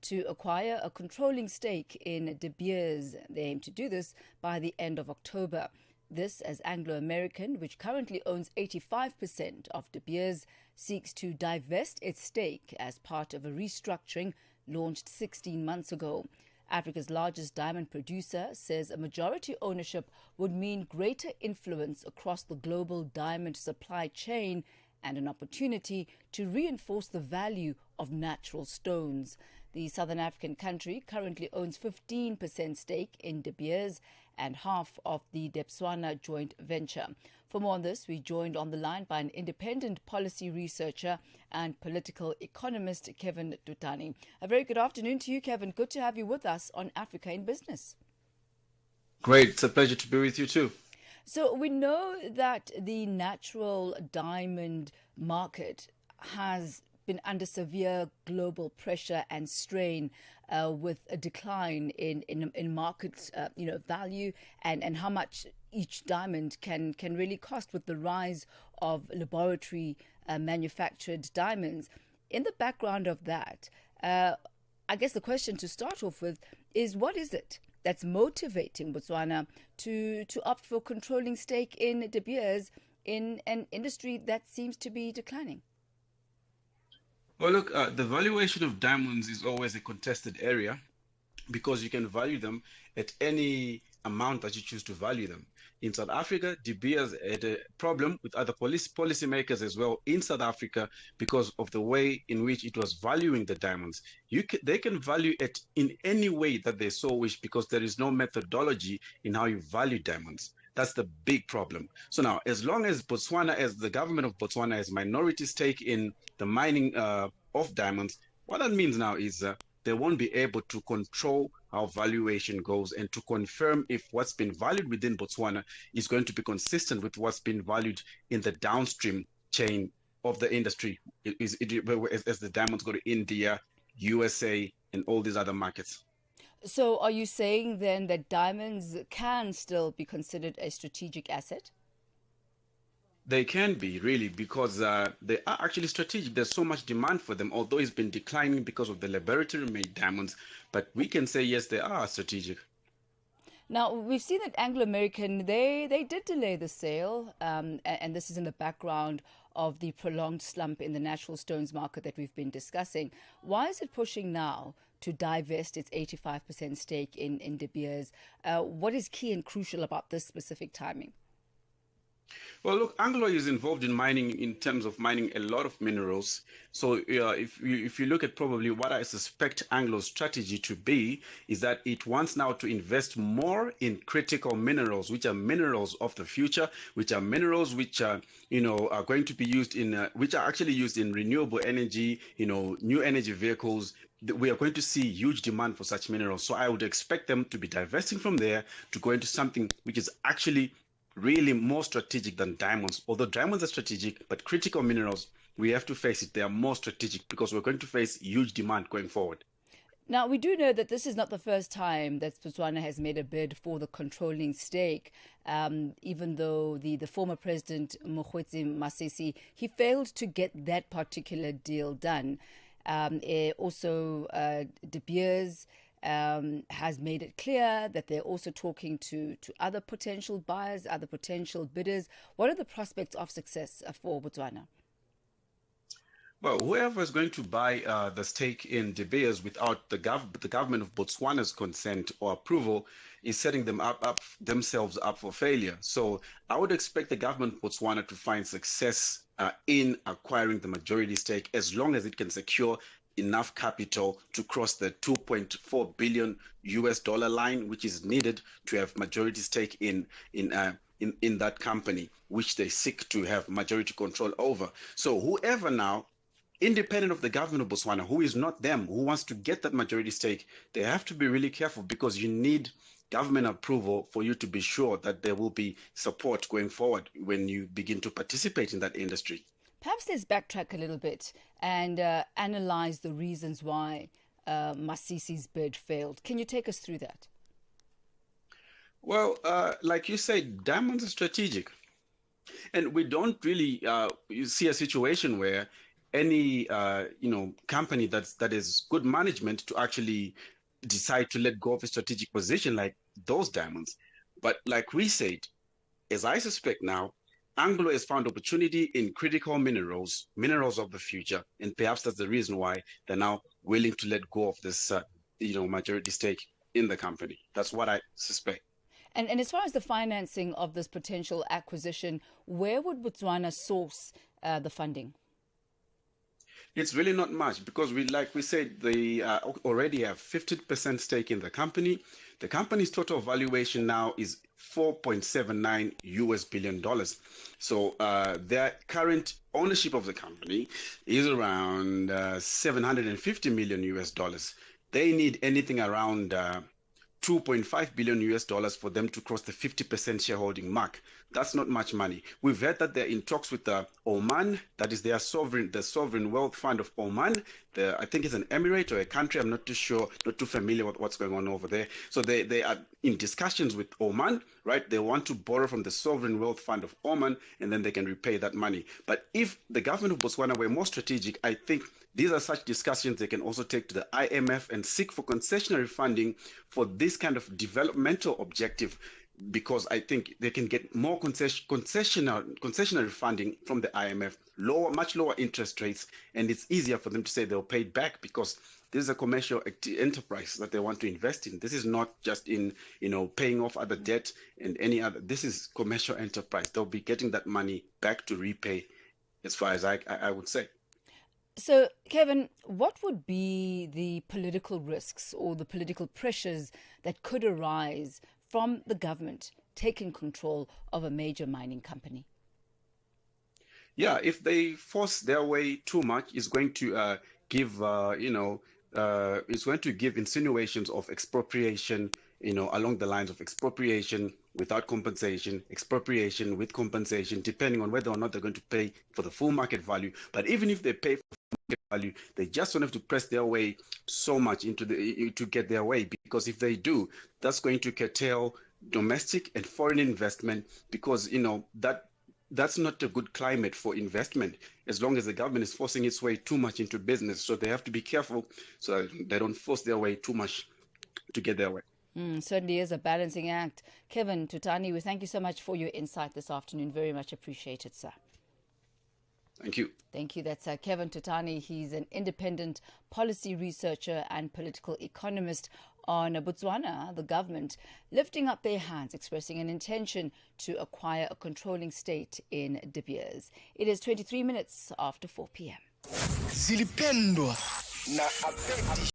to acquire a controlling stake in De Beers. They aim to do this by the end of October. This as Anglo American, which currently owns 85% of De Beers, seeks to divest its stake as part of a restructuring launched 16 months ago. Africa's largest diamond producer says a majority ownership would mean greater influence across the global diamond supply chain and an opportunity to reinforce the value of natural stones. The Southern African country currently owns 15% stake in De Beers and half of the Debswana joint venture. For more on this, we joined on the line by an independent policy researcher and political economist, Kevin Tutani. A very good afternoon to you, Kevin. Good to have you with us on Africa in Business. Great. It's a pleasure to be with you too. So we know that the natural diamond market has been under severe global pressure and strain with a decline in market value and how much each diamond can really cost with the rise of laboratory manufactured diamonds. In the background of that, I guess the question to start off with is, what is it that's motivating Botswana to opt for controlling stake in De Beers in an industry that seems to be declining? Well, look, the valuation of diamonds is always a contested area because you can value them at any amount that you choose to value them. In South Africa, De Beers had a problem with other policymakers as well in South Africa because of the way in which it was valuing the diamonds. They can value it in any way that they so wish because there is no methodology in how you value diamonds. That's the big problem. So now, as long as the government of Botswana has minority stake in the mining of diamonds, what that means now is they won't be able to control how valuation goes and to confirm if what's been valued within Botswana is going to be consistent with what's been valued in the downstream chain of the industry as the diamonds go to India, USA, and all these other markets. So are you saying then that diamonds can still be considered a strategic asset? They can be, really, because they are actually strategic. There's so much demand for them, although it's been declining because of the laboratory-made diamonds. But we can say, yes, they are strategic. Now, we've seen that Anglo American, they did delay the sale, and this is in the background of the prolonged slump in the natural stones market that we've been discussing. Why is it pushing now to divest its 85% stake in De Beers? What is key and crucial about this specific timing? Well, look, Anglo is involved in mining in terms of mining a lot of minerals. So if you look at probably what I suspect Anglo's strategy to be is that it wants now to invest more in critical minerals, which are minerals of the future, which are minerals which are going to be used in, which are actually used in renewable energy, new energy vehicles. We are going to see huge demand for such minerals. So I would expect them to be divesting from there to go into something which is actually really more strategic than diamonds. Although diamonds are strategic, but critical minerals, we have to face it, they are more strategic because we're going to face huge demand going forward. Now, we do know that this is not the first time that Botswana has made a bid for the controlling stake, even though the former president, Mokgweetsi Masisi, he failed to get that particular deal done. Also, De Beers has made it clear that they're also talking to other potential buyers, other potential bidders. What are the prospects of success for Botswana? Well, whoever is going to buy the stake in De Beers without the government of Botswana's consent or approval is setting themselves up for failure. So I would expect the government of Botswana to find success in acquiring the majority stake as long as it can secure enough capital to cross the $2.4 billion line, which is needed to have majority stake in that company, which they seek to have majority control over. So whoever now, independent of the government of Botswana, who is not them, who wants to get that majority stake, they have to be really careful because you need government approval for you to be sure that there will be support going forward when you begin to participate in that industry. Perhaps let's backtrack a little bit and analyze the reasons why Masisi's bid failed. Can you take us through that? Well, like you said, diamonds are strategic. And we don't really you see a situation where any company that is good management to actually decide to let go of a strategic position like those diamonds. But like we said, as I suspect now, Anglo has found opportunity in critical minerals of the future, and perhaps that's the reason why they're now willing to let go of this, majority stake in the company. That's what I suspect. And as far as the financing of this potential acquisition, where would Botswana source the funding? It's really not much because like we said, they already have 50% stake in the company. The company's total valuation now is $4.79 billion. So their current ownership of the company is around $750 million. They need anything around $2.5 billion for them to cross the 50% shareholding mark. That's not much money. We've heard that they're in talks with Oman, that is the sovereign wealth fund of Oman. I think it's an emirate or a country. I'm not too sure, not too familiar with what's going on over there. So they are in discussions with Oman, right? They want to borrow from the sovereign wealth fund of Oman, and then they can repay that money. But if the government of Botswana were more strategic, I think these are such discussions they can also take to the IMF and seek for concessionary funding for this kind of developmental objective, because I think they can get more concessionary funding from the IMF, much lower interest rates, and it's easier for them to say they'll pay it back because this is a commercial enterprise that they want to invest in. This is not just in paying off other debt and any other. This is commercial enterprise. They'll be getting that money back to repay, as far as I would say. So, Kevin, what would be the political risks or the political pressures that could arise from the government taking control of a major mining company? Yeah, if they force their way too much, it's going to it's going to give insinuations of expropriation, along the lines of expropriation without compensation, expropriation with compensation, depending on whether or not they're going to pay for the full market value. But even if they pay for market value, they just don't have to press their way so much to get their way, because if they do, that's going to curtail domestic and foreign investment, because that's not a good climate for investment as long as the government is forcing its way too much into business. So they have to be careful so that they don't force their way too much to get their way. Certainly is a balancing act. Kevin Tutani, we thank you so much for your insight this afternoon. Very much appreciated, sir. Thank you. Thank you. That's Kevin Tutani. He's an independent policy researcher and political economist on Botswana, the government lifting up their hands, expressing an intention to acquire a controlling state in De Beers. It is 23 minutes after 4 p.m.